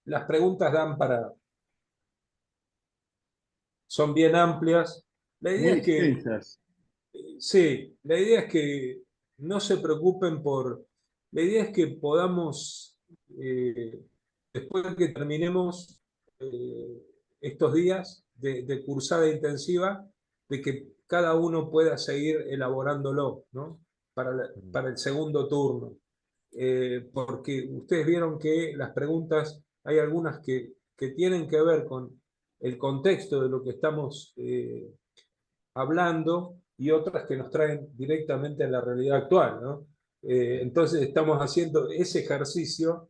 las preguntas son bien amplias. La idea Muy es que, extensas. sí, la idea es que no se preocupen la idea es que podamos, eh, después de que terminemos eh, estos días de cursada intensiva, de que cada uno pueda seguir elaborándolo, ¿no? Para el segundo turno. Porque ustedes vieron que las preguntas, hay algunas que tienen que ver con el contexto de lo que estamos hablando y otras que nos traen directamente a la realidad actual, ¿no? Entonces estamos haciendo ese ejercicio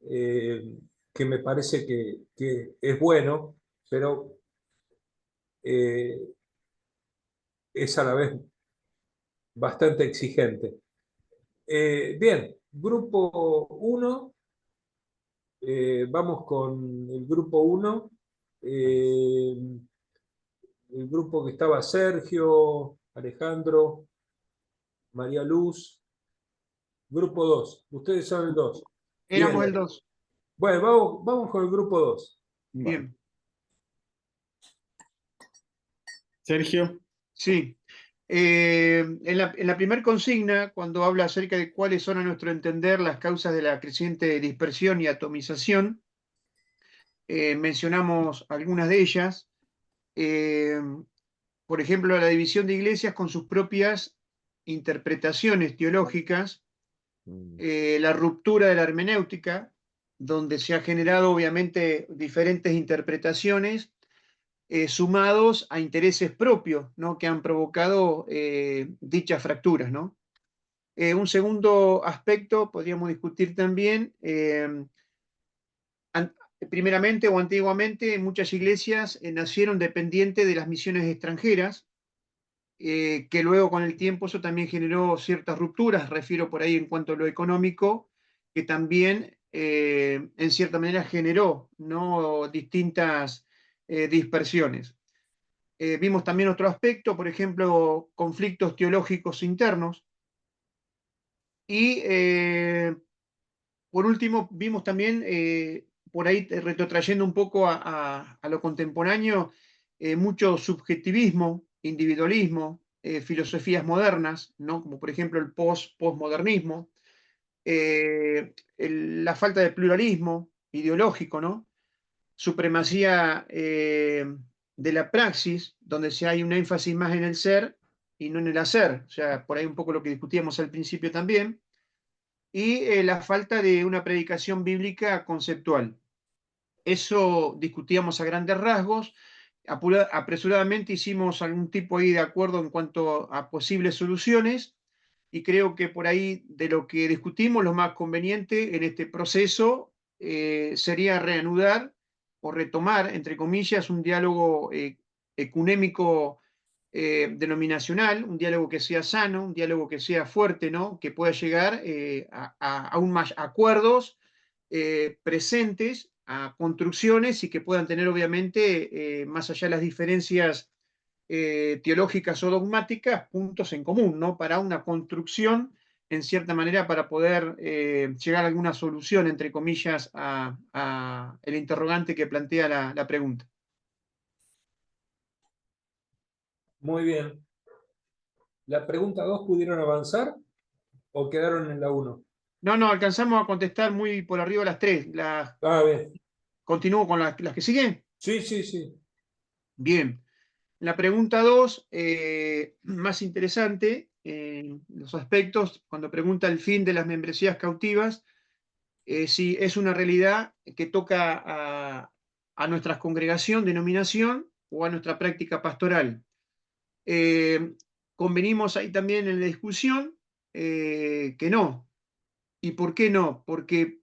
que me parece que es bueno, pero eh, es a la vez bastante exigente. Bien, grupo uno. Vamos con el grupo uno. Eh, el grupo que estaba Sergio, Alejandro, María Luz. Grupo 2. Ustedes son el 2. Bien. Éramos el 2. Bueno, vamos con el grupo 2. Bueno, Bien, Sergio. sí. En la primera consigna, cuando habla acerca de cuáles son, a nuestro entender, las causas de la creciente dispersión y atomización, mencionamos algunas de ellas. Eh, por ejemplo, la división de iglesias con sus propias interpretaciones teológicas, la ruptura de la hermenéutica, donde se ha generado obviamente diferentes interpretaciones, sumados a intereses propios, ¿no?, que han provocado dichas fracturas, ¿no? Un segundo aspecto podríamos discutir también, primeramente o antiguamente muchas iglesias nacieron dependientes de las misiones extranjeras, que luego con el tiempo eso también generó ciertas rupturas, refiero por ahí en cuanto a lo económico, que también en cierta manera generó, ¿no?, distintas dispersiones. Vimos también otro aspecto, por ejemplo, conflictos teológicos internos. Y por último, vimos también, por ahí retrotrayendo un poco a lo contemporáneo, mucho subjetivismo, individualismo, filosofías modernas, ¿no?, como por ejemplo el postmodernismo, la falta de pluralismo ideológico, ¿no?, supremacía de la praxis, donde se hay un énfasis más en el ser y no en el hacer, o sea, por ahí un poco lo que discutíamos al principio también, y la falta de una predicación bíblica conceptual. Eso discutíamos a grandes rasgos, apresuradamente hicimos algún tipo ahí de acuerdo en cuanto a posibles soluciones, y creo que por ahí de lo que discutimos, lo más conveniente en este proceso sería reanudar o retomar, entre comillas, un diálogo ecuménico denominacional, un diálogo que sea sano, un diálogo que sea fuerte, ¿no?, que pueda llegar a aún más acuerdos presentes, a construcciones, y que puedan tener obviamente, más allá de las diferencias teológicas o dogmáticas, puntos en común, ¿no?, para una construcción, en cierta manera, para poder llegar a alguna solución, entre comillas, a el interrogante que plantea la pregunta. Muy bien. ¿La pregunta 2 pudieron avanzar o quedaron en la uno? No, no, alcanzamos a contestar muy por arriba las tres. Ah, bien. ¿Continúo con las que siguen? Sí, sí, sí. Bien. La pregunta 2, más interesante, los aspectos, cuando pregunta el fin de las membresías cautivas, si es una realidad que toca a nuestra congregación, denominación, o a nuestra práctica pastoral. Eh, Convenimos ahí también en la discusión que no. ¿Y por qué no? Porque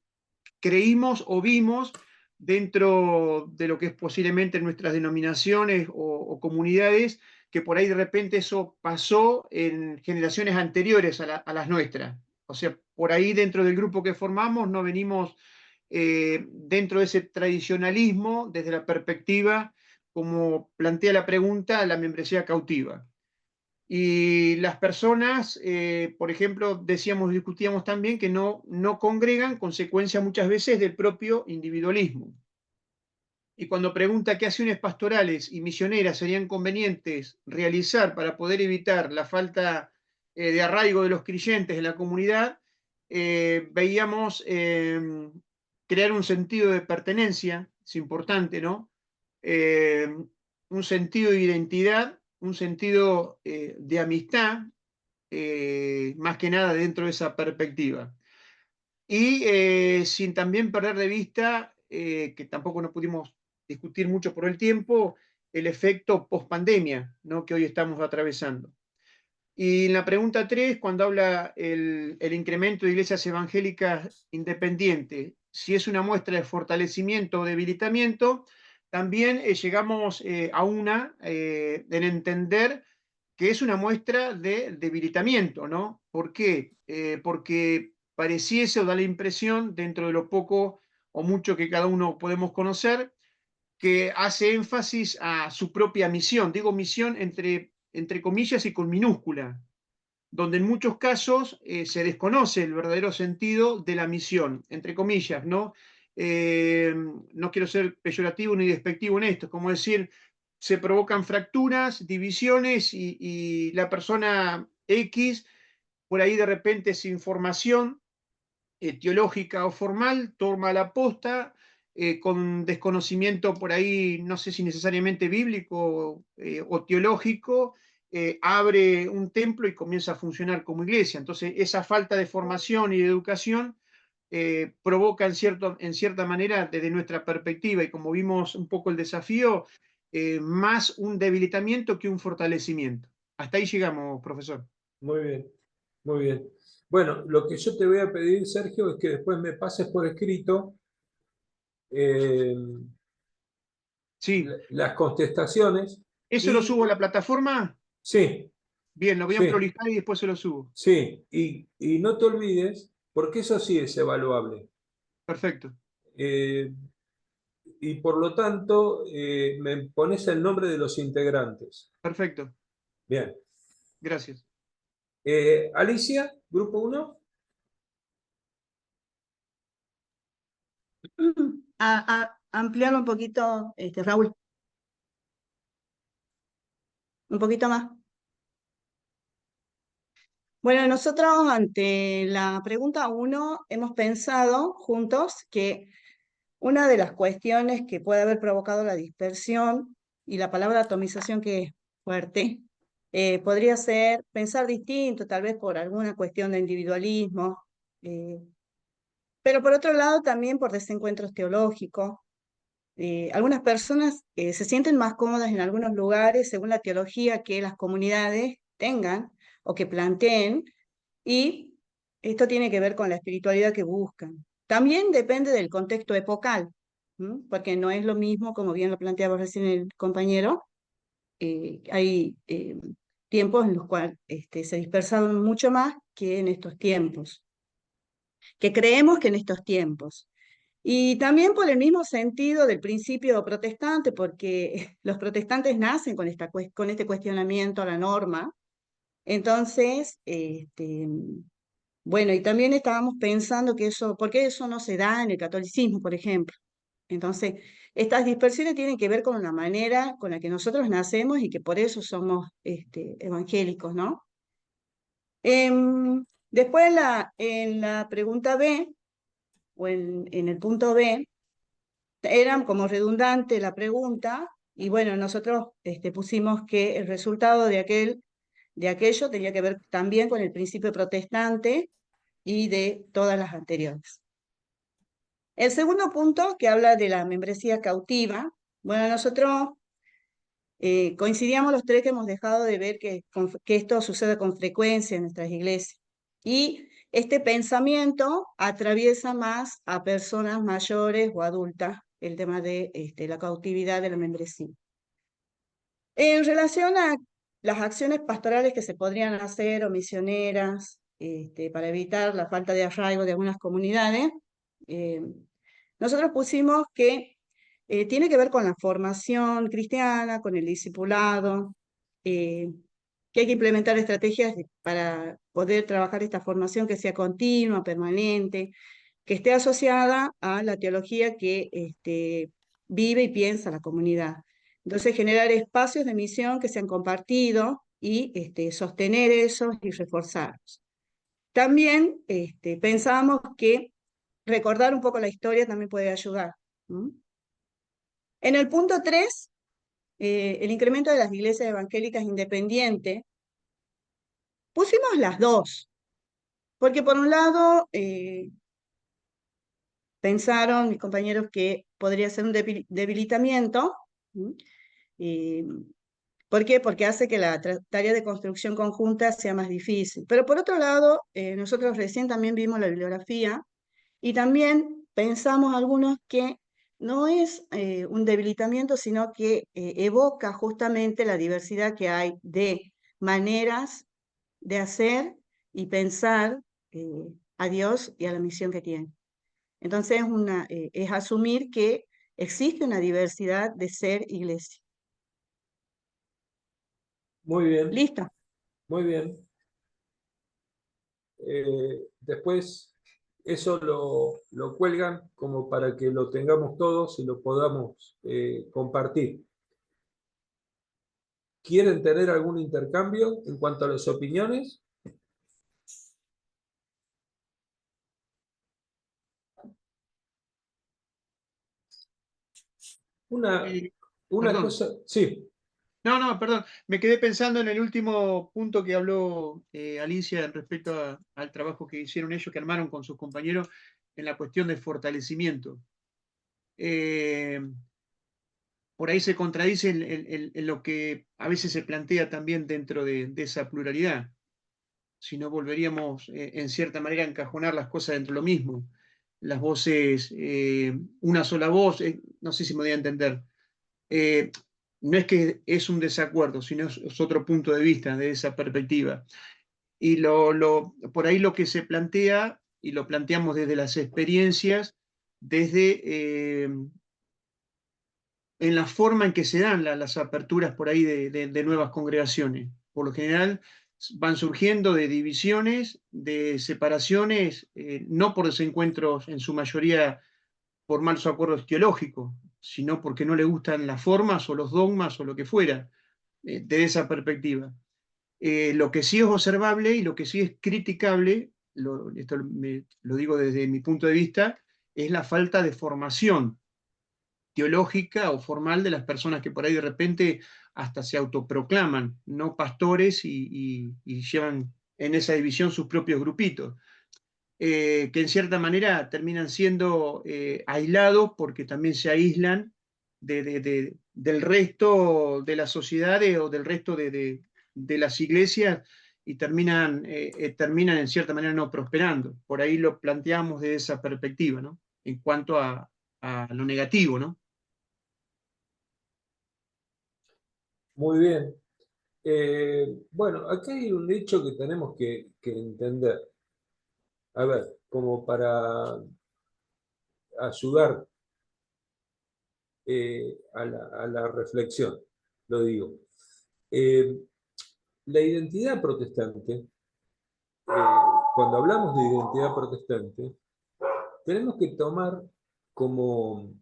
creímos o vimos dentro de lo que es posiblemente nuestras denominaciones o comunidades, que por ahí de repente eso pasó en generaciones anteriores a las nuestras. O sea, por ahí dentro del grupo que formamos no venimos dentro de ese tradicionalismo desde la perspectiva, como plantea la pregunta, la membresía cautiva. Y las personas, por ejemplo, discutíamos también que no congregan, consecuencia muchas veces del propio individualismo. Y cuando pregunta qué acciones pastorales y misioneras serían convenientes realizar para poder evitar la falta de arraigo de los creyentes en la comunidad, veíamos crear un sentido de pertenencia, es importante, ¿no? Un sentido de identidad, un sentido de amistad, más que nada dentro de esa perspectiva. Y sin también perder de vista, que tampoco nos pudimos discutir mucho por el tiempo, el efecto post-pandemia, ¿no?, que hoy estamos atravesando. Y en la pregunta 3, cuando habla el incremento de iglesias evangélicas independientes, si es una muestra de fortalecimiento o debilitamiento, también llegamos en entender que es una muestra de debilitamiento, ¿no? ¿Por qué? Porque pareciese o da la impresión, dentro de lo poco o mucho que cada uno podemos conocer, que hace énfasis a su propia misión. Digo misión entre comillas y con minúscula, donde en muchos casos se desconoce el verdadero sentido de la misión, entre comillas, ¿no? No quiero ser peyorativo ni despectivo en esto, es como decir, se provocan fracturas, divisiones y la persona X, por ahí de repente sin formación teológica o formal, toma la posta, con desconocimiento por ahí, no sé si necesariamente bíblico o teológico, abre un templo y comienza a funcionar como iglesia. Entonces, esa falta de formación y de educación provoca en cierta manera, desde nuestra perspectiva, y como vimos un poco el desafío, más un debilitamiento que un fortalecimiento. Hasta ahí llegamos, profesor. Muy bien, muy bien. Bueno, lo que yo te voy a pedir, Sergio, es que después me pases por escrito eh, Sí, las contestaciones ¿eso lo y subo a la plataforma? sí, Bien, lo voy a sí, prolijar y después se lo subo. sí, y no te olvides, porque eso sí es evaluable. Perfecto, Eh, y por lo tanto, me pones el nombre de los integrantes. perfecto. Bien. Gracias. Alicia, grupo uno. Ampliarlo un poquito, Raúl, un poquito más. Bueno, nosotros ante la pregunta 1 hemos pensado juntos que una de las cuestiones que puede haber provocado la dispersión y la palabra atomización, que es fuerte, podría ser pensar distinto, tal vez por alguna cuestión de individualismo, eh, pero por otro lado también por desencuentros teológicos. Algunas personas se sienten más cómodas en algunos lugares según la teología que las comunidades tengan o que planteen, y esto tiene que ver con la espiritualidad que buscan. También depende del contexto epocal, porque no es lo mismo, como bien lo planteaba recién el compañero, hay tiempos en los cuales se dispersaron mucho más que en estos tiempos, que creemos que en estos tiempos. Y también por el mismo sentido del principio protestante, porque los protestantes nacen con con este cuestionamiento a la norma. Entonces, bueno, y también estábamos pensando que eso, ¿por qué eso no se da en el catolicismo, por ejemplo? Entonces, estas dispersiones tienen que ver con la manera con la que nosotros nacemos y que por eso somos evangélicos, ¿no? Después en la pregunta B, o en el punto B, era como redundante la pregunta, y bueno, nosotros pusimos que el resultado de aquello tenía que ver también con el principio protestante y de todas las anteriores. El segundo punto, que habla de la membresía cautiva, bueno, nosotros coincidíamos los tres que hemos dejado de ver que esto sucede con frecuencia en nuestras iglesias. Y este pensamiento atraviesa más a personas mayores o adultas, el tema de la cautividad de la membresía. En relación a las acciones pastorales que se podrían hacer o misioneras para evitar la falta de arraigo de algunas comunidades, eh, nosotros pusimos que tiene que ver con la formación cristiana, con el discipulado, que hay que implementar estrategias para poder trabajar esta formación que sea continua, permanente, que esté asociada a la teología que vive y piensa la comunidad. Entonces, generar espacios de misión que sean compartidos y sostener esos y reforzarlos. También pensábamos que recordar un poco la historia también puede ayudar. En el punto 3, el incremento de las iglesias evangélicas independientes, pusimos las dos, porque por un lado pensaron mis compañeros que podría ser un debilitamiento. ¿Por qué? Porque hace que la tarea de construcción conjunta sea más difícil. Pero por otro lado, nosotros recién también vimos la bibliografía y también pensamos algunos que no es un debilitamiento, sino que evoca justamente la diversidad que hay de maneras de hacer y pensar a Dios y a la misión que tiene. Entonces es asumir que existe una diversidad de ser iglesia. Muy bien, ¿Listo? muy bien. Después eso lo cuelgan como para que lo tengamos todos y lo podamos compartir. ¿Quieren tener algún intercambio en cuanto a las opiniones? Una Perdón. cosa, sí. No, perdón. Me quedé pensando en el último punto que habló Alicia respecto al trabajo que hicieron ellos, que armaron con sus compañeros en la cuestión del fortalecimiento. Por ahí se contradice en lo que a veces se plantea también dentro de esa pluralidad. Si no, volveríamos en cierta manera a encajonar las cosas dentro de lo mismo. Las voces, una sola voz, no sé si me voy a entender. No es que es un desacuerdo, sino es otro punto de vista de esa perspectiva. Y por ahí lo que se plantea, y lo planteamos desde las experiencias, desde en la forma en que se dan las aperturas por ahí de nuevas congregaciones. Por lo general van surgiendo de divisiones, de separaciones, no por desencuentros en su mayoría por malos acuerdos teológicos, sino porque no le gustan las formas o los dogmas o lo que fuera, de esa perspectiva. Lo que sí es observable y lo que sí es criticable, esto lo digo desde mi punto de vista, es la falta de formación teológica o formal de las personas que por ahí de repente hasta se autoproclaman, no pastores y llevan en esa división sus propios grupitos. Que en cierta manera terminan siendo aislados porque también se aíslan del resto de las sociedades o del resto de las iglesias y terminan en cierta manera no prosperando. Por ahí lo planteamos de esa perspectiva, ¿no? En cuanto a lo negativo, ¿no? Muy bien. Bueno, acá hay un hecho que tenemos que entender. A ver, como para ayudar a la reflexión, lo digo. La identidad protestante, cuando hablamos de identidad protestante, tenemos que tomar como...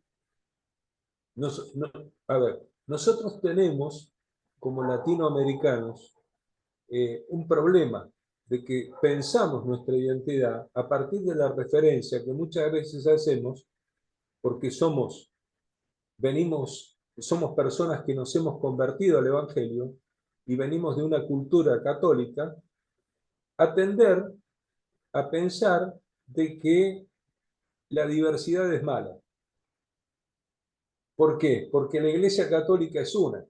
a ver, nosotros tenemos, como latinoamericanos, un problema de que pensamos nuestra identidad a partir de la referencia que muchas veces hacemos porque somos personas que nos hemos convertido al Evangelio y venimos de una cultura católica, a tender a pensar de que la diversidad es mala. ¿Por qué? Porque la Iglesia Católica es una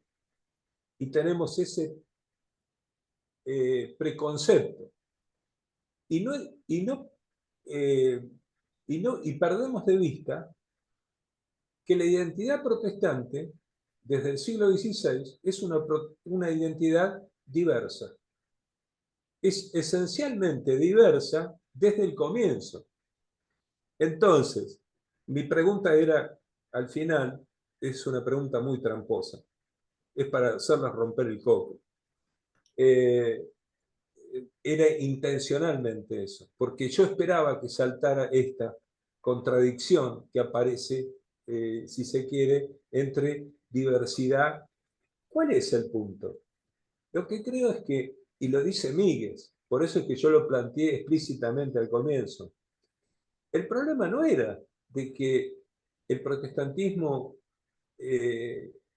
y tenemos ese preconcepto. Y, no, y, no, y perdemos de vista que la identidad protestante, desde el siglo XVI, es una identidad diversa. Es esencialmente diversa desde el comienzo. Entonces, mi pregunta era, al final, es una pregunta muy tramposa. Es para hacerlas romper el coco. era intencionalmente eso, porque yo esperaba que saltara esta contradicción que aparece, si se quiere, entre diversidad. ¿Cuál es el punto? Lo que creo es que, y lo dice Míguez, por eso es que yo lo planteé explícitamente al comienzo, el problema no era de que el protestantismo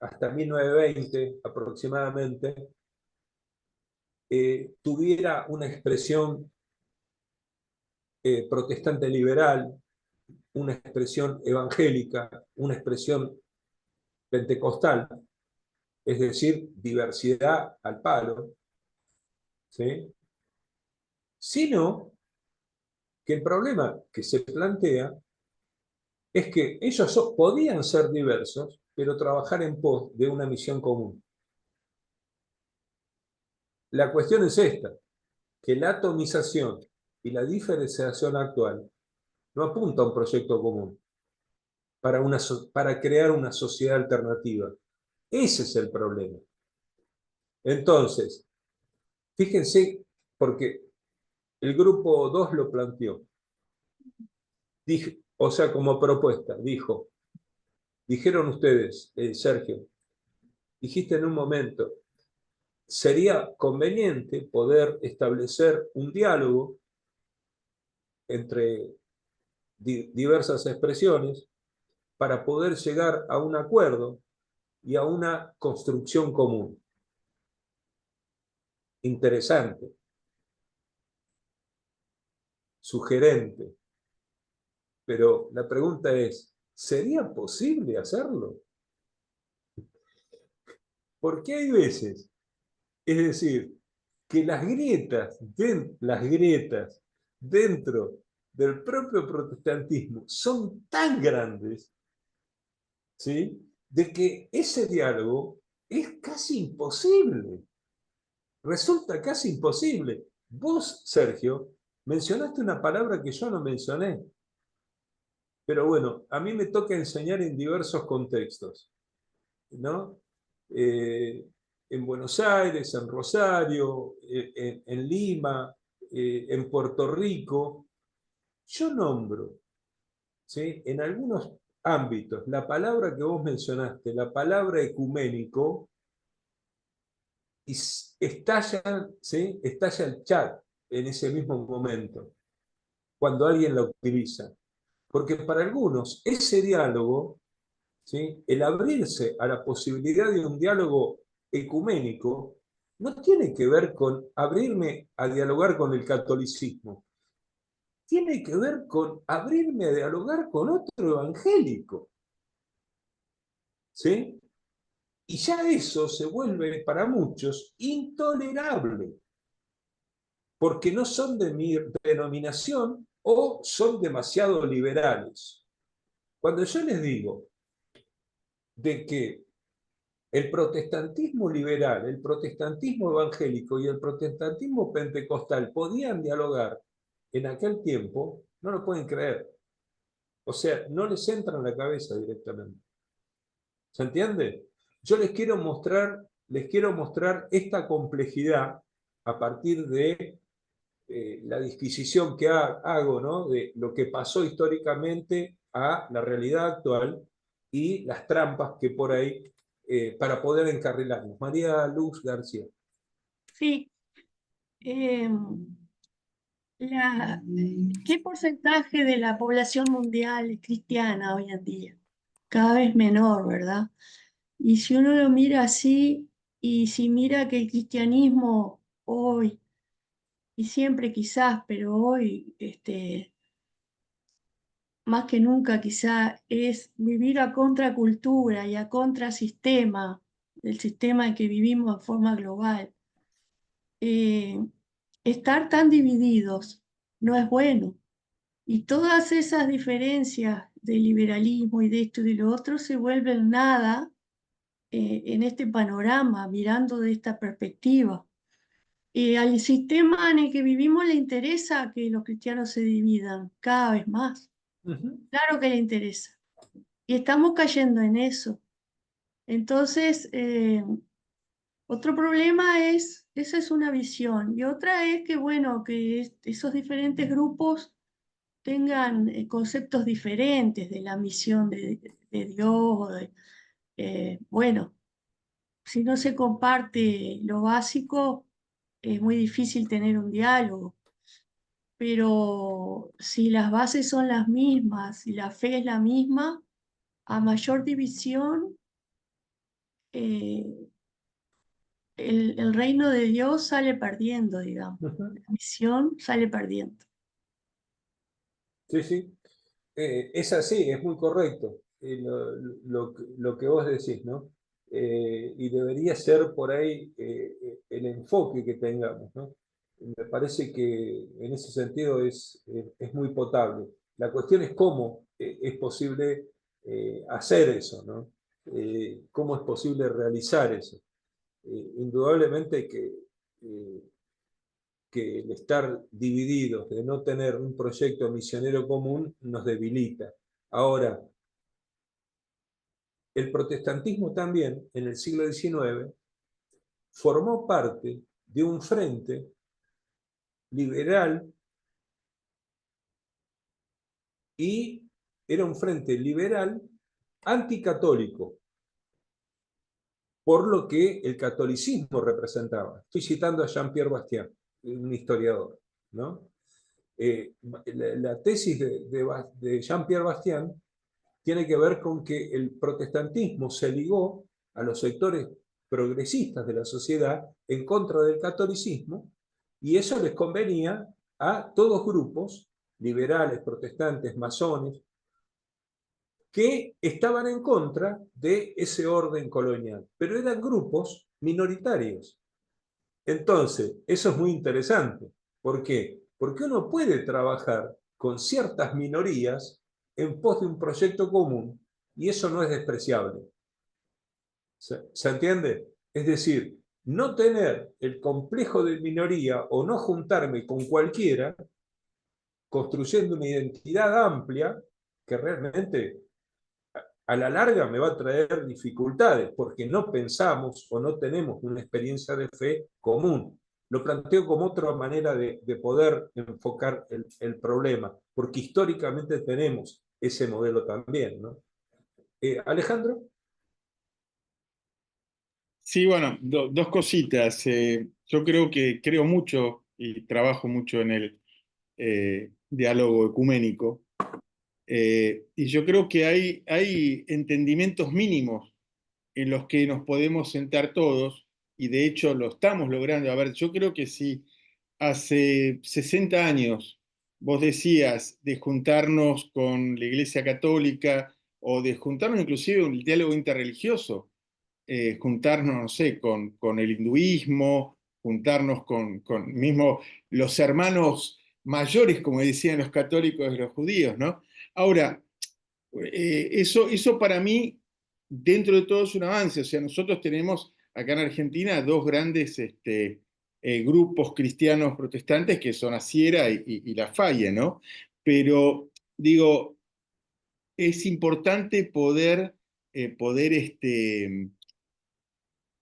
hasta 1920 aproximadamente tuviera una expresión protestante liberal, una expresión evangélica, una expresión pentecostal, es decir, diversidad al palo, ¿sí? Sino que el problema que se plantea es que ellos podían ser diversos, pero trabajar en pos de una misión común. La cuestión es esta, que la atomización y la diferenciación actual no apunta a un proyecto común para crear una sociedad alternativa. Ese es el problema. Entonces, fíjense, porque el grupo 2 lo planteó, o sea, como propuesta, dijeron ustedes, Sergio, dijiste en un momento, sería conveniente poder establecer un diálogo entre diversas expresiones para poder llegar a un acuerdo y a una construcción común. Interesante, sugerente, pero la pregunta es, ¿sería posible hacerlo? Porque hay veces, es decir, que las grietas dentro del propio protestantismo son tan grandes, ¿sí?, de que ese diálogo es casi imposible. Resulta casi imposible. Vos, Sergio, mencionaste una palabra que yo no mencioné. Pero bueno, a mí me toca enseñar en diversos contextos, ¿no? En Buenos Aires, en Rosario, en Lima, en Puerto Rico. Yo nombro, ¿sí?, en algunos ámbitos la palabra que vos mencionaste, la palabra ecuménico, y estalla, ¿sí?, estalla el chat en ese mismo momento, cuando alguien la utiliza. Porque para algunos ese diálogo, ¿sí?, el abrirse a la posibilidad de un diálogo ecuménico, no tiene que ver con abrirme a dialogar con el catolicismo, tiene que ver con abrirme a dialogar con otro evangélico, ¿sí? Y ya eso se vuelve para muchos intolerable, porque no son de mi denominación o son demasiado liberales. Cuando yo les digo de que el protestantismo liberal, el protestantismo evangélico y el protestantismo pentecostal podían dialogar en aquel tiempo, no lo pueden creer. O sea, no les entra en la cabeza directamente. ¿Se entiende? Yo les quiero mostrar esta complejidad a partir de la disquisición que hago, ¿no?, de lo que pasó históricamente a la realidad actual y las trampas que por ahí, para poder encarrilarnos. María Luz García. Sí. ¿Qué porcentaje de la población mundial es cristiana hoy en día? Cada vez menor, ¿verdad? Y si uno lo mira así, y si mira que el cristianismo hoy, y siempre quizás, pero hoy, más que nunca quizá, es vivir a contracultura y a contrasistema del sistema en que vivimos en forma global. Estar tan divididos no es bueno. Y todas esas diferencias de liberalismo y de esto y de lo otro se vuelven nada en este panorama, mirando de esta perspectiva. Al sistema en el que vivimos le interesa que los cristianos se dividan cada vez más. Claro que le interesa. Y estamos cayendo en eso. Entonces, otro problema es Esa es una visión. Y otra es que, bueno, que esos diferentes grupos tengan conceptos diferentes de la misión de Dios. Bueno, si no se comparte lo básico, es muy difícil tener un diálogo. Pero si las bases son las mismas y la fe es la misma, a mayor división, eh, el reino de Dios sale perdiendo, digamos. Ujú. La misión sale perdiendo. Sí, sí. Es así, es muy correcto lo que vos decís, ¿no? Y debería ser por ahí el enfoque que tengamos, ¿no? Me parece que en ese sentido es muy potable. La cuestión es cómo es posible hacer eso, ¿no? Cómo es posible realizar eso. Indudablemente eh, que el estar divididos, de no tener un proyecto misionero común, nos debilita. Ahora, el protestantismo también, en el siglo XIX, formó parte de un frente liberal y era un frente liberal anticatólico, por lo que el catolicismo representaba. Estoy citando a Jean-Pierre Bastiat, un historiador, ¿no? La tesis de Jean-Pierre Bastiat tiene que ver con que el protestantismo se ligó a los sectores progresistas de la sociedad en contra del catolicismo, y eso les convenía a todos grupos liberales, protestantes, masones, que estaban en contra de ese orden colonial, pero eran grupos minoritarios. Entonces, eso es muy interesante. ¿Por qué? Porque uno puede trabajar con ciertas minorías en pos de un proyecto común y eso no es despreciable. ¿Se entiende? Es decir, no tener el complejo de minoría o no juntarme con cualquiera, construyendo una identidad amplia que realmente a la larga me va a traer dificultades porque no pensamos o no tenemos una experiencia de fe común. Lo planteo como otra manera de poder enfocar problema, porque históricamente tenemos ese modelo también, ¿no? Alejandro. Sí, bueno, dos cositas. Yo creo mucho y trabajo mucho en el diálogo ecuménico. Y yo creo que hay entendimientos mínimos en los que nos podemos sentar todos, y de hecho lo estamos logrando. A ver, yo creo que si hace 60 años vos decías de juntarnos con la Iglesia Católica o de juntarnos inclusive en el diálogo interreligioso, juntarnos, no sé, con el hinduismo, juntarnos con mismo los hermanos mayores, como decían los católicos y los judíos, ¿no? Ahora, eso para mí, dentro de todo, es un avance. O sea, nosotros tenemos acá en Argentina dos grandes grupos cristianos protestantes que son Asiera y La Faye, ¿no? Pero digo, es importante poder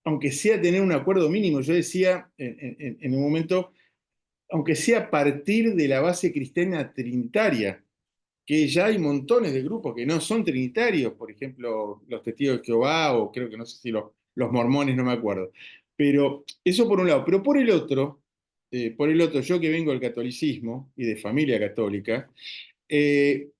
aunque sea tener un acuerdo mínimo. Yo decía en un momento, aunque sea a partir de la base cristiana trinitaria, que ya hay montones de grupos que no son trinitarios, por ejemplo, los testigos de Jehová, o creo que no sé si los mormones, no me acuerdo. Pero eso por un lado. Pero por el otro, yo que vengo del catolicismo y de familia católica, eh,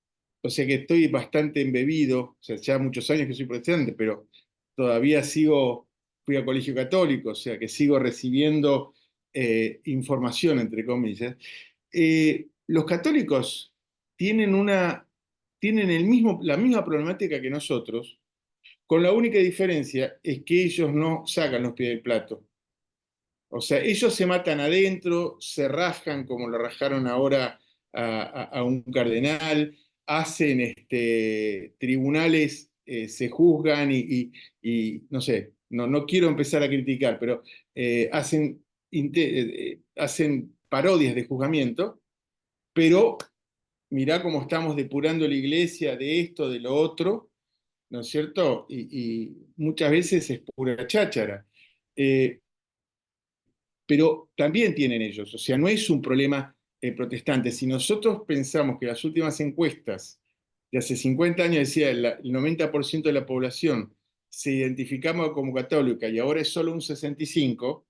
o sea que estoy bastante embebido, o sea, ya muchos años que soy protestante, pero todavía fui a colegio católico, o sea que sigo recibiendo información, entre comillas. Los católicos tienen la misma problemática que nosotros, con la única diferencia es que ellos no sacan los pies del plato. O sea, ellos se matan adentro, se rajan como lo rajaron ahora a un cardenal, hacen tribunales, se juzgan y, no sé, no quiero empezar a criticar, pero hacen parodias de juzgamiento, pero mirá cómo estamos depurando la iglesia de esto, de lo otro, ¿no es cierto? Y muchas veces es pura cháchara. Eh, pero también tienen ellos. O sea, no es un problema protestante. Si nosotros pensamos que las últimas encuestas de hace 50 años decía el 90% de la población se identificaba como católica y ahora es solo un 65%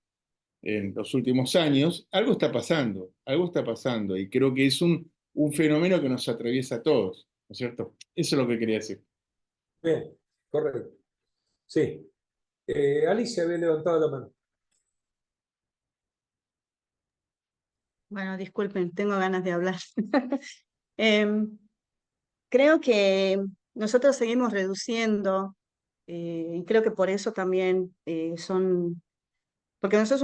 en los últimos años, algo está pasando y creo que es un fenómeno que nos atraviesa a todos, ¿no es cierto? Eso es lo que quería decir. Bien, correcto. Sí. Alicia había levantado la mano. Bueno, disculpen, tengo ganas de hablar. Em, Creo que nosotros seguimos reduciendo, y creo que por eso también porque nosotros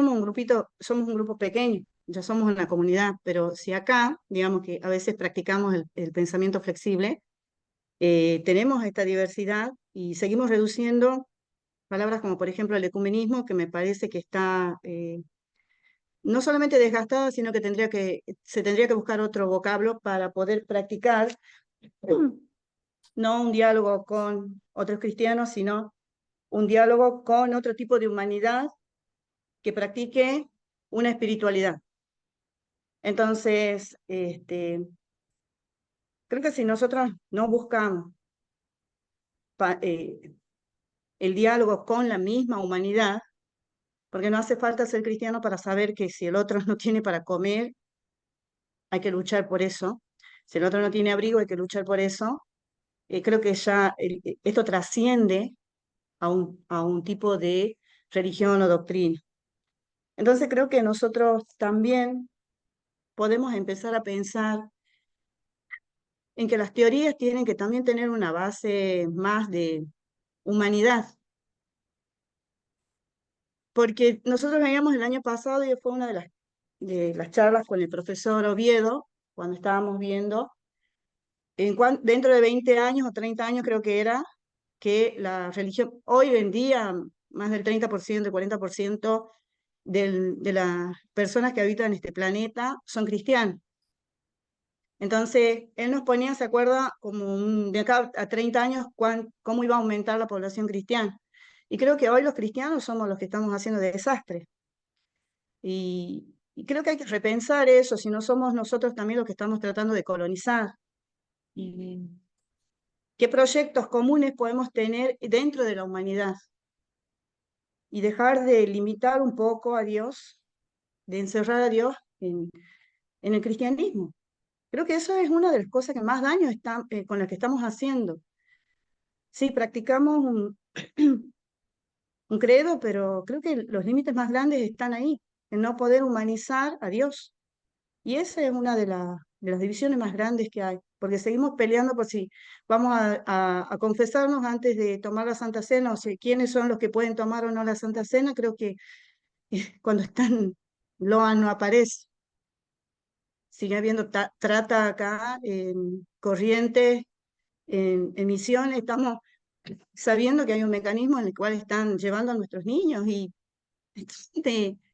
somos un grupo pequeño, ya somos una comunidad, pero si acá, digamos que a veces practicamos el pensamiento flexible, tenemos esta diversidad y seguimos reduciendo palabras como por ejemplo el ecumenismo, que me parece que está no solamente desgastada, sino que se tendría que buscar otro vocablo para poder practicar no un diálogo con otros cristianos, sino un diálogo con otro tipo de humanidad que practique una espiritualidad. Entonces, creo que si nosotros no buscamos el diálogo con la misma humanidad, porque no hace falta ser cristiano para saber que si el otro no tiene para comer, hay que luchar por eso. Si el otro no tiene abrigo, hay que luchar por eso. Creo que ya esto trasciende a un tipo de religión o doctrina. Entonces creo que nosotros también podemos empezar a pensar en que las teorías tienen que también tener una base más de humanidad. Porque nosotros veíamos el año pasado, y fue una de las charlas con el profesor Oviedo, cuando estábamos viendo, dentro de 20 años o 30 años creo que era, que la religión, hoy en día, más del 30%, el 40% de las personas que habitan este planeta son cristianos. Entonces, él nos ponía, se acuerda, como de acá a 30 años, cómo iba a aumentar la población cristiana. Y creo que hoy los cristianos somos los que estamos haciendo desastre. Y creo que hay que repensar eso, si no somos nosotros también los que estamos tratando de colonizar. Y qué proyectos comunes podemos tener dentro de la humanidad. Y dejar de limitar un poco a Dios, de encerrar a Dios en el cristianismo. Creo que eso es una de las cosas que más daño con las que estamos haciendo. Sí, practicamos un credo, pero creo que los límites más grandes están ahí, en no poder humanizar a Dios. Y esa es una de las divisiones más grandes que hay, porque seguimos peleando por si vamos a confesarnos antes de tomar la Santa Cena, o si quiénes son los que pueden tomar o no la Santa Cena. Creo que cuando están, Loa no aparece. Sigue habiendo trata acá en Corrientes, en Misiones. Estamos sabiendo que hay un mecanismo en el cual están llevando a nuestros niños. Y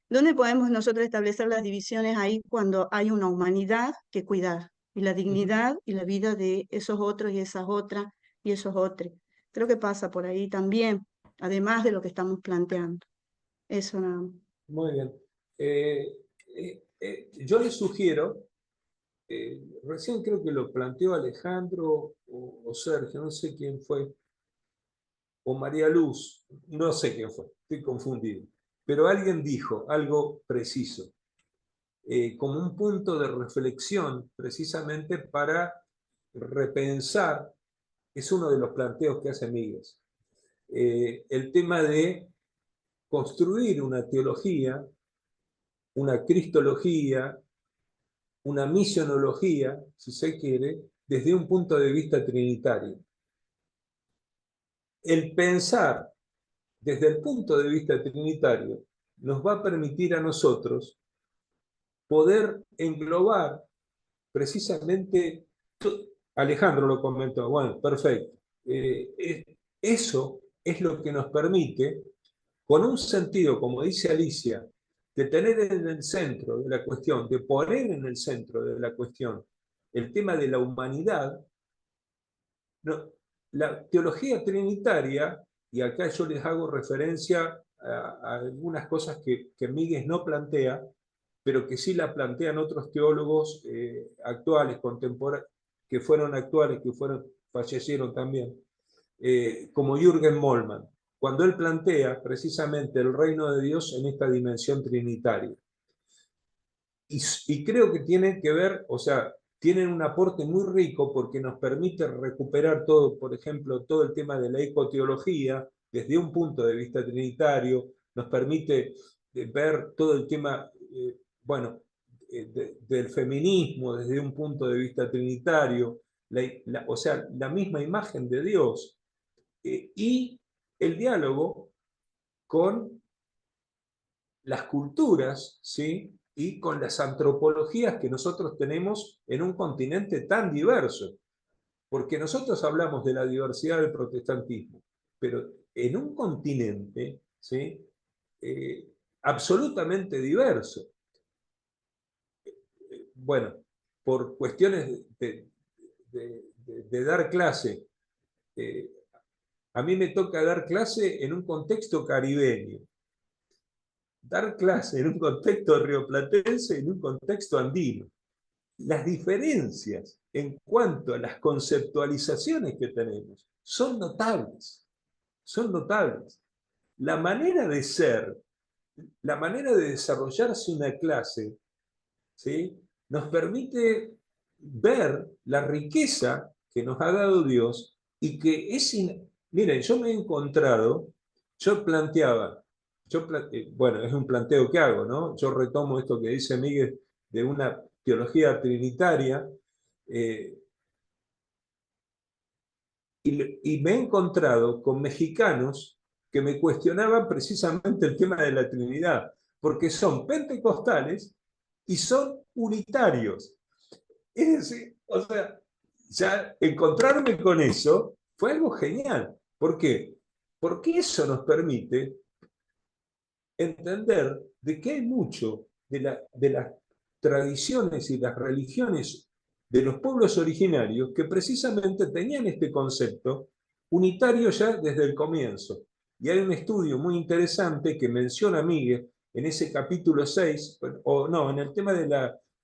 ¿dónde podemos nosotros establecer las divisiones ahí cuando hay una humanidad que cuidar? Y la dignidad y la vida de esos otros y esas otras y esos otros. Creo que pasa por ahí también, además de lo que estamos planteando. Eso nada más. Muy bien. Yo les sugiero, recién creo que lo planteó Alejandro o Sergio, no sé quién fue, o María Luz, no sé quién fue, estoy confundido, pero alguien dijo algo preciso, como un punto de reflexión precisamente para repensar, es uno de los planteos que hace Míguez, el tema de construir una teología, una cristología, una misionología, si se quiere, desde un punto de vista trinitario. El pensar desde el punto de vista trinitario nos va a permitir a nosotros poder englobar precisamente, Alejandro lo comentó, bueno, perfecto, eso es lo que nos permite, con un sentido, como dice Alicia, de tener en el centro de la cuestión, de poner en el centro de la cuestión el tema de la humanidad. No, la teología trinitaria y acá yo les hago referencia a algunas cosas que Miguel no plantea, pero que sí la plantean otros teólogos actuales, contemporáneos, que fallecieron también, como Jürgen Moltmann, cuando él plantea precisamente el reino de Dios en esta dimensión trinitaria. Y creo que tiene que ver, o sea, tienen un aporte muy rico porque nos permite recuperar todo, por ejemplo, todo el tema de la ecoteología desde un punto de vista trinitario, nos permite ver todo el tema, bueno, del feminismo desde un punto de vista trinitario, o sea, la misma imagen de Dios, y el diálogo con las culturas, ¿sí? Y con las antropologías que nosotros tenemos en un continente tan diverso. Porque nosotros hablamos de la diversidad del protestantismo, pero en un continente, ¿sí? Absolutamente diverso. Bueno, por cuestiones de dar clase, a mí me toca dar clase en un contexto caribeño, dar clase en un contexto rioplatense, en un contexto andino. Las diferencias en cuanto a las conceptualizaciones que tenemos son notables, son notables. La manera de ser, la manera de desarrollarse una clase, ¿sí? Nos permite ver la riqueza que nos ha dado Dios y que es... Miren, yo me he encontrado, bueno, es un planteo que hago, ¿no? Yo retomo esto que dice Miguel de una teología trinitaria, y me he encontrado con mexicanos que me cuestionaban precisamente el tema de la Trinidad, porque son pentecostales y son unitarios. Es decir, o sea, ya encontrarme con eso fue algo genial. ¿Por qué? Porque eso nos permite entender de que hay mucho de las tradiciones y las religiones de los pueblos originarios que precisamente tenían este concepto unitario ya desde el comienzo. Y hay un estudio muy interesante que menciona Miguel en ese capítulo 6, o no, en el tema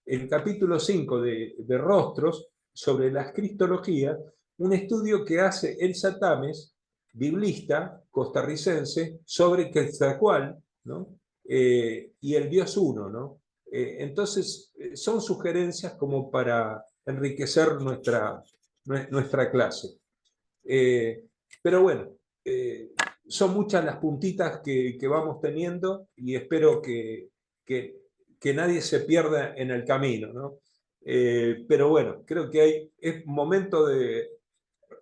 el capítulo 5 de Rostros, sobre las cristologías, un estudio que hace Elsa Tames, biblista costarricense, sobre Quetzalcóatl, ¿no? Y el Dios uno, ¿no? Entonces, son sugerencias como para enriquecer nuestra clase. Pero bueno, son muchas las puntitas que vamos teniendo y espero que nadie se pierda en el camino, ¿no? Pero bueno, creo que es momento de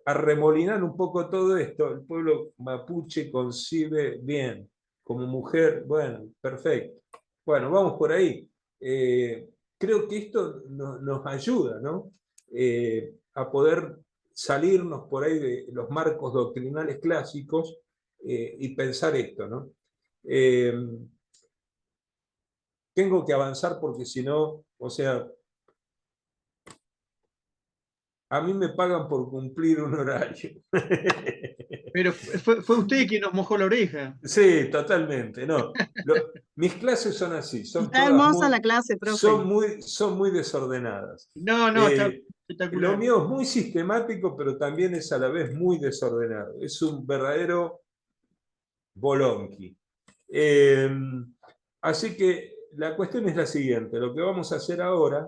arremolinar un poco todo esto. El pueblo mapuche concibe bien, como mujer, bueno, perfecto. Bueno, vamos por ahí. Creo que esto nos ayuda, ¿no? A poder salirnos por ahí de los marcos doctrinales clásicos y pensar esto, ¿no? Tengo que avanzar porque si no, o sea, a mí me pagan por cumplir un horario. Pero fue usted quien nos mojó la oreja. Sí, totalmente. No. Mis clases son así, son Está todas hermosa la clase, profe. son muy desordenadas. No, está espectacular. Lo mío es muy sistemático, pero también es a la vez muy desordenado. Es un verdadero bolonqui. Así que la cuestión es la siguiente. Lo que vamos a hacer ahora,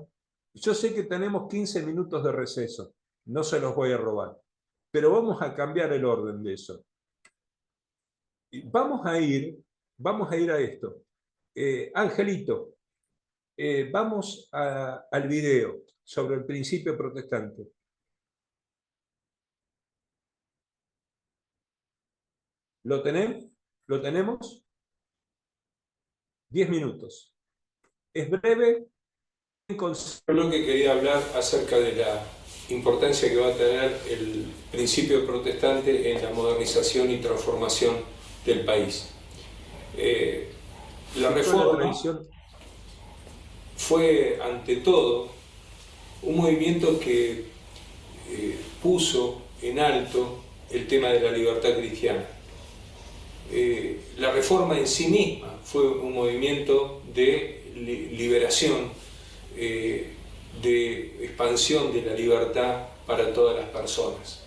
yo sé que tenemos 15 minutos de receso, no se los voy a robar, pero vamos a cambiar el orden de eso. Vamos a ir a esto. Angelito, vamos al video sobre el principio protestante. ¿Lo tenemos? ¿Lo tenemos? 10 minutos. Es breve. Lo que quería hablar acerca de la importancia que va a tener el principio protestante en la modernización y transformación del país. La reforma fue, ante todo, un movimiento que puso en alto el tema de la libertad cristiana. la Reforma en sí misma fue un movimiento de liberación, de expansión de la libertad para todas las personas.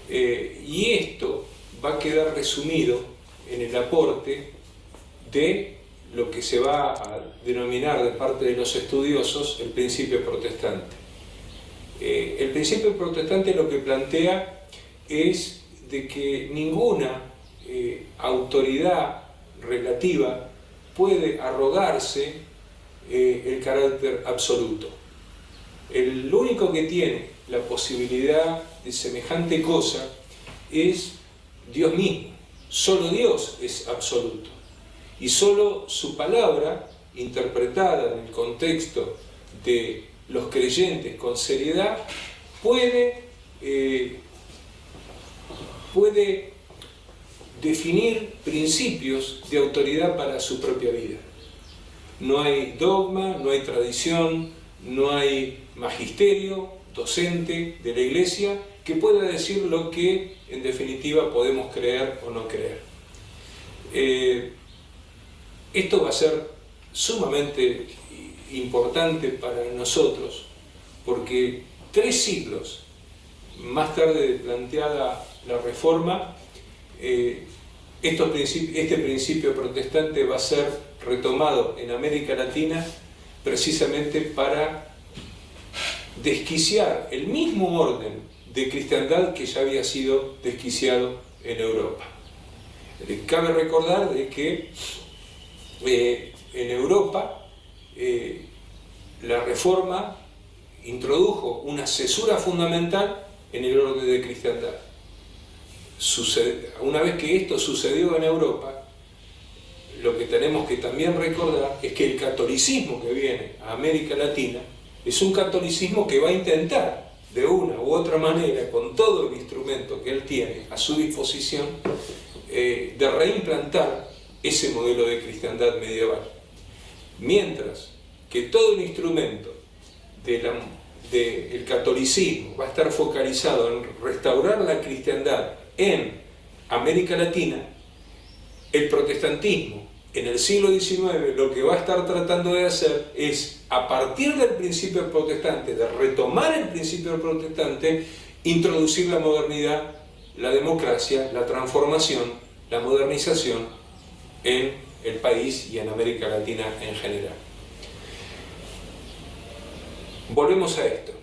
Y esto va a quedar resumido en el aporte de lo que se va a denominar de parte de los estudiosos el principio protestante. El principio protestante lo que plantea es de que ninguna autoridad relativa puede arrogarse el carácter absoluto. El único que tiene la posibilidad de semejante cosa es Dios mismo. Solo Dios es absoluto. Y solo su palabra, interpretada en el contexto de los creyentes con seriedad, puede definir principios de autoridad para su propia vida. No hay dogma, no hay tradición, no hay magisterio docente de la Iglesia que pueda decir lo que en definitiva podemos creer o no creer. Esto va a ser sumamente importante para nosotros, porque 3 siglos más tarde de planteada la Reforma, este principio protestante va a ser retomado en América Latina precisamente para desquiciar el mismo orden de cristiandad que ya había sido desquiciado en Europa. Cabe recordar de que en Europa la Reforma introdujo una cesura fundamental en el orden de cristiandad. Una vez que esto sucedió en Europa, lo que tenemos que también recordar es que el catolicismo que viene a América Latina es un catolicismo que va a intentar, de una u otra manera, con todo el instrumento que él tiene a su disposición, de reimplantar ese modelo de cristiandad medieval. Mientras que todo el instrumento del catolicismo va a estar focalizado en restaurar la cristiandad en América Latina, el protestantismo en el siglo XIX lo que va a estar tratando de hacer es, a partir del principio protestante, de retomar el principio protestante, introducir la modernidad, la democracia, la transformación, la modernización en el país y en América Latina en general. Volvemos a esto.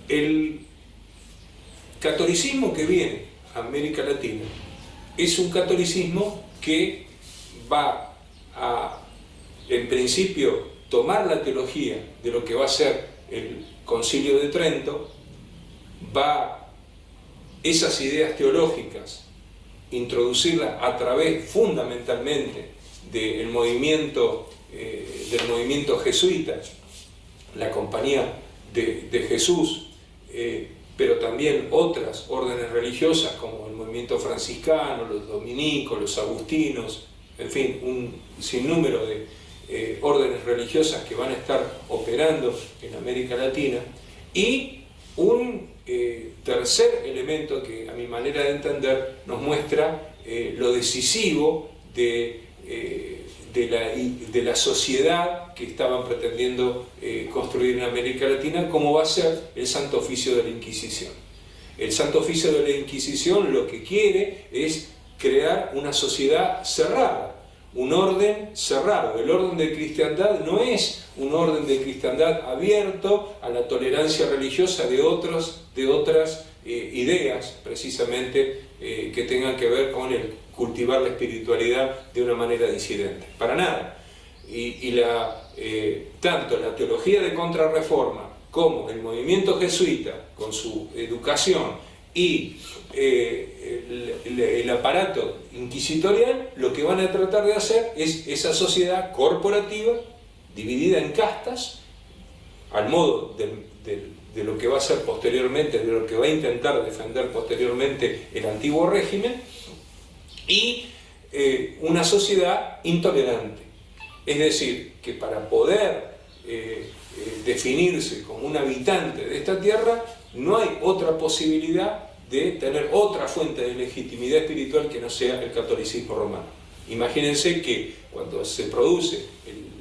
El catolicismo que viene a América Latina es un catolicismo que va a, en principio, tomar la teología de lo que va a ser el Concilio de Trento, va esas ideas teológicas introducirlas a través fundamentalmente del movimiento jesuita, la Compañía de Jesús, pero también otras órdenes religiosas como el movimiento franciscano, los dominicos, los agustinos, en fin, un sinnúmero de órdenes religiosas que van a estar operando en América Latina, y un tercer elemento que, a mi manera de entender, nos muestra lo decisivo de la sociedad que estaban pretendiendo construir en América Latina, como va a ser el Santo Oficio de la Inquisición. El Santo Oficio de la Inquisición lo que quiere es crear una sociedad cerrada, un orden cerrado. El orden de cristiandad no es un orden de cristiandad abierto a la tolerancia religiosa de otras ideas, precisamente, que tengan que ver con el cultivar la espiritualidad de una manera disidente. Para nada. Tanto la teología de contrarreforma como el movimiento jesuita, con su educación, y el aparato inquisitorial, lo que van a tratar de hacer es esa sociedad corporativa, dividida en castas, al modo de lo que va a ser posteriormente, de lo que va a intentar defender posteriormente el antiguo régimen, y una sociedad intolerante. Es decir, que para poder definirse como un habitante de esta tierra, no hay otra posibilidad de tener otra fuente de legitimidad espiritual que no sea el catolicismo romano. Imagínense que cuando se produce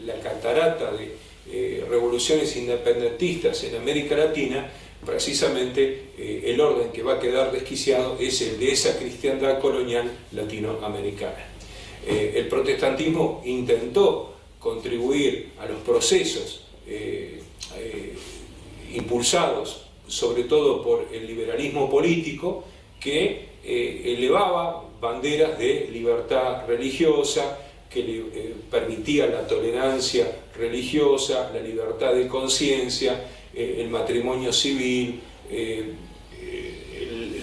la catarata de revoluciones independentistas en América Latina, precisamente el orden que va a quedar desquiciado es el de esa cristiandad colonial latinoamericana. El protestantismo intentó contribuir a los procesos impulsados sobre todo por el liberalismo político, que elevaba banderas de libertad religiosa, que le permitía la tolerancia religiosa, la libertad de conciencia, el matrimonio civil,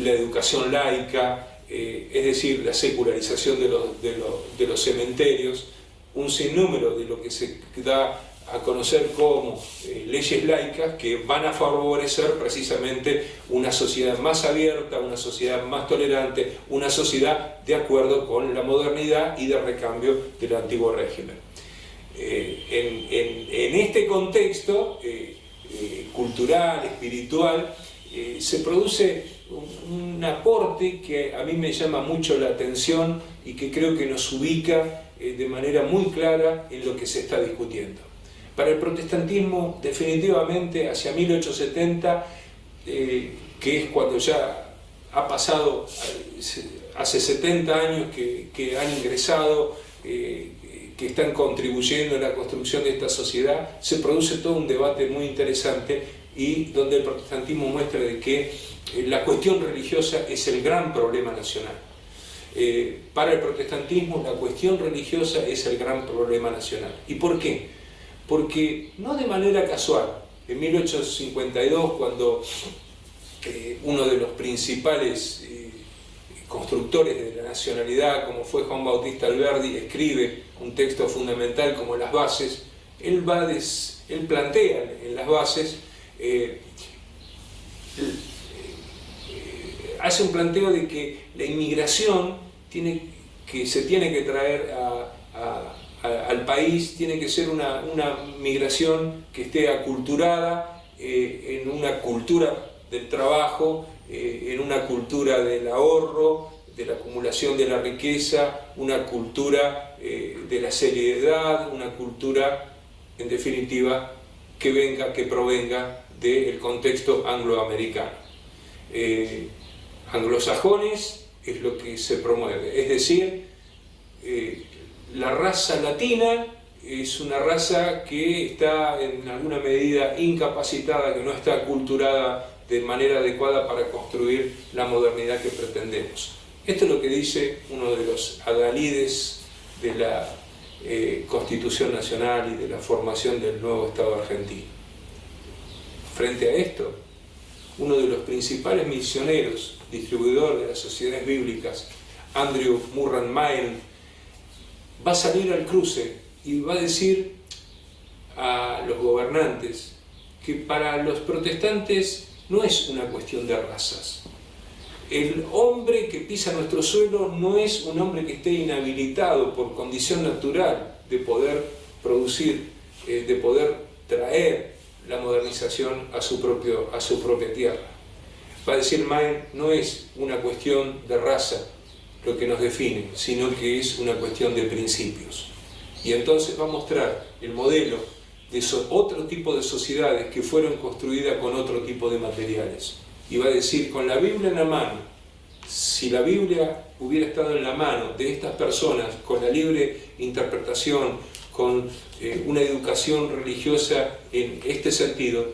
la educación laica, es decir, la secularización de los cementerios, un sinnúmero de lo que se da a conocer como leyes laicas que van a favorecer precisamente una sociedad más abierta, una sociedad más tolerante, una sociedad de acuerdo con la modernidad y de recambio del antiguo régimen. En este contexto cultural, espiritual, se produce un aporte que a mí me llama mucho la atención y que creo que nos ubica de manera muy clara en lo que se está discutiendo. Para el protestantismo, definitivamente, hacia 1870, que es cuando ya ha pasado, hace 70 años que han ingresado, que están contribuyendo a la construcción de esta sociedad, se produce todo un debate muy interesante y donde el protestantismo muestra de que la cuestión religiosa es el gran problema nacional. Para el protestantismo, la cuestión religiosa es el gran problema nacional. ¿Y por qué? Porque no de manera casual, en 1852, cuando uno de los principales constructores de la nacionalidad, como fue Juan Bautista Alberdi, escribe un texto fundamental como Las Bases, él plantea en las bases, hace un planteo de que la inmigración se tiene que traer al país, tiene que ser una migración que esté aculturada en una cultura del trabajo, en una cultura del ahorro, de la acumulación de la riqueza, una cultura de la seriedad, una cultura, en definitiva, que provenga del contexto angloamericano. Anglosajones es lo que se promueve, es decir, la raza latina es una raza que está en alguna medida incapacitada, que no está aculturada de manera adecuada para construir la modernidad que pretendemos. Esto es lo que dice uno de los adalides de la Constitución Nacional y de la formación del nuevo Estado argentino. Frente a esto, uno de los principales misioneros, distribuidor de las sociedades bíblicas, Andrew Murran Mayen, va a salir al cruce y va a decir a los gobernantes que para los protestantes no es una cuestión de razas. El hombre que pisa nuestro suelo no es un hombre que esté inhabilitado por condición natural de poder producir, de poder traer la modernización a su propia tierra. Va a decir Mayen, no es una cuestión de raza lo que nos define, sino que es una cuestión de principios. Y entonces va a mostrar el modelo de otro tipo de sociedades que fueron construidas con otro tipo de materiales. Y va a decir, con la Biblia en la mano, si la Biblia hubiera estado en la mano de estas personas, con la libre interpretación, con una educación religiosa en este sentido,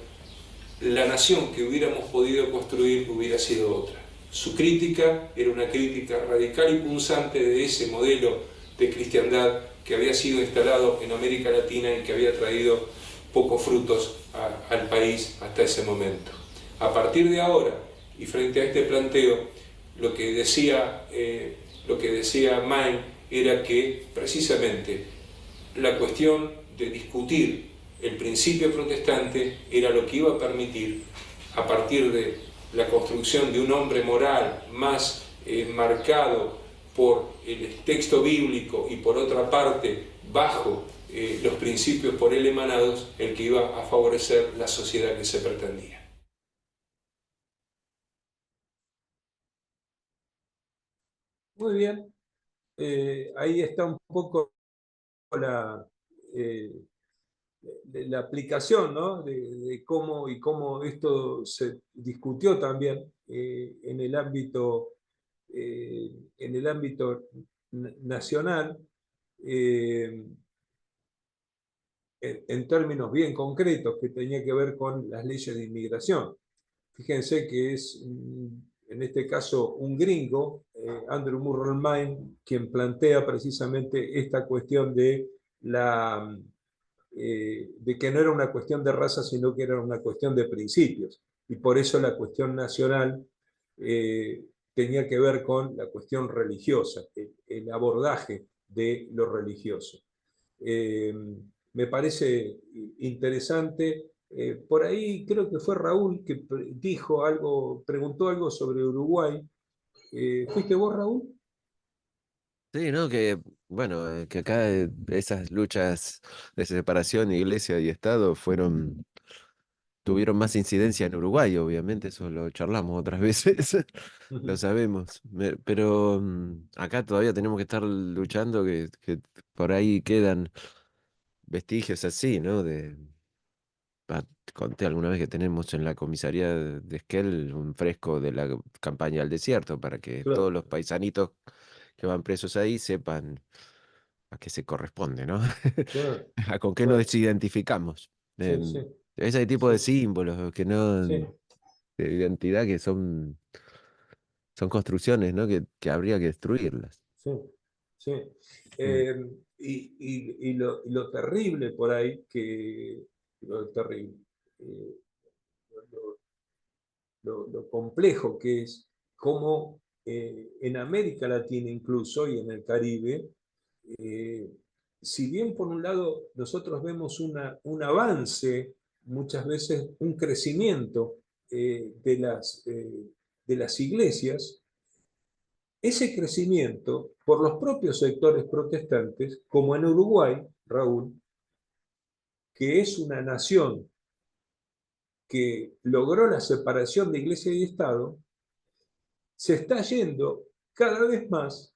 la nación que hubiéramos podido construir hubiera sido otra. Su crítica era una crítica radical y punzante de ese modelo de cristiandad que había sido instalado en América Latina y que había traído pocos frutos al país hasta ese momento. A partir de ahora, y frente a este planteo, lo que decía Mayen era que precisamente la cuestión de discutir el principio protestante era lo que iba a permitir, a partir de la construcción de un hombre moral más marcado por el texto bíblico y por otra parte bajo los principios por él emanados, el que iba a favorecer la sociedad que se pretendía. Muy bien. Ahí está un poco la, la aplicación, ¿no? De cómo y cómo esto se discutió también en el ámbito nacional, eh, en términos bien concretos que tenía que ver con las leyes de inmigración. Fíjense que es, en este caso, un gringo, Andrew Murrell-Mein, quien plantea precisamente esta cuestión de que no era una cuestión de raza, sino que era una cuestión de principios. Y por eso la cuestión nacional tenía que ver con la cuestión religiosa, el abordaje de lo religioso. Me parece interesante. Por ahí creo que fue Raúl que dijo algo, preguntó algo sobre Uruguay. ¿Fuiste vos, Raúl? Sí, ¿no? Que, bueno, que acá esas luchas de separación, iglesia y Estado, tuvieron más incidencia en Uruguay, obviamente, eso lo charlamos otras veces, lo sabemos. Pero acá todavía tenemos que estar luchando, que por ahí quedan vestigios así, ¿no? Conté alguna vez que tenemos en la comisaría de Esquel un fresco de la campaña al desierto para que todos Claro, los paisanitos que van presos ahí sepan a qué se corresponde, ¿no? claro, A con qué claro. nos identificamos. Sí, sí, Ese tipo sí, de símbolos que no, sí, de identidad que son construcciones, ¿no? Que habría que destruirlas. sí, sí. Mm. Y lo terrible por ahí, lo terrible, eh, lo, lo complejo que es cómo en América Latina incluso y en el Caribe, eh, si bien por un lado nosotros vemos un avance, muchas veces un crecimiento de las iglesias, ese crecimiento por los propios sectores protestantes, como en Uruguay, Raúl, que es una nación que logró la separación de iglesia y Estado, se está yendo cada vez más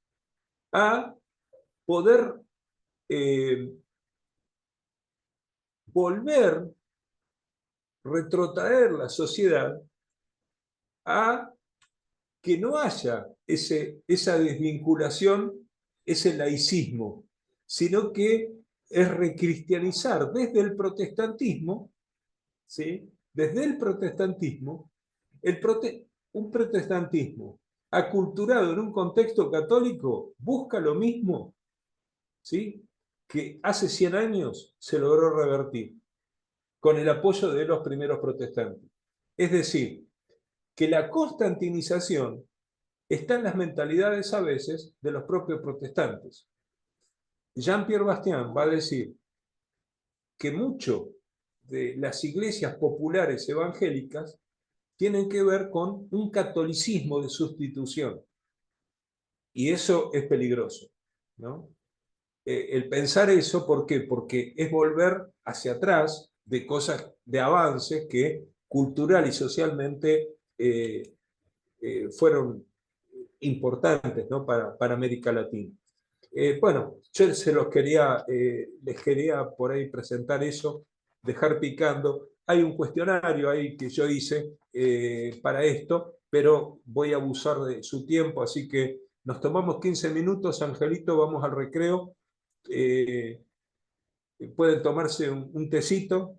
a poder eh, volver, retrotraer la sociedad a que no haya esa desvinculación, ese laicismo, sino que es recristianizar desde el protestantismo, ¿sí? Desde el protestantismo, un protestantismo aculturado en un contexto católico busca lo mismo, ¿sí? Que hace 100 años se logró revertir con el apoyo de los primeros protestantes. Es decir, que la constantinización está en las mentalidades a veces de los propios protestantes. Jean-Pierre Bastian va a decir que mucho de las iglesias populares evangélicas tienen que ver con un catolicismo de sustitución. Y eso es peligroso, ¿no? El pensar eso, ¿por qué? Porque es volver hacia atrás de cosas, de avances que cultural y socialmente fueron importantes, ¿no? Para América Latina. Bueno, yo les quería por ahí presentar eso, dejar picando. Hay un cuestionario ahí que yo hice para esto, pero voy a abusar de su tiempo, así que nos tomamos 15 minutos, Angelito, vamos al recreo. Eh, Pueden tomarse un tecito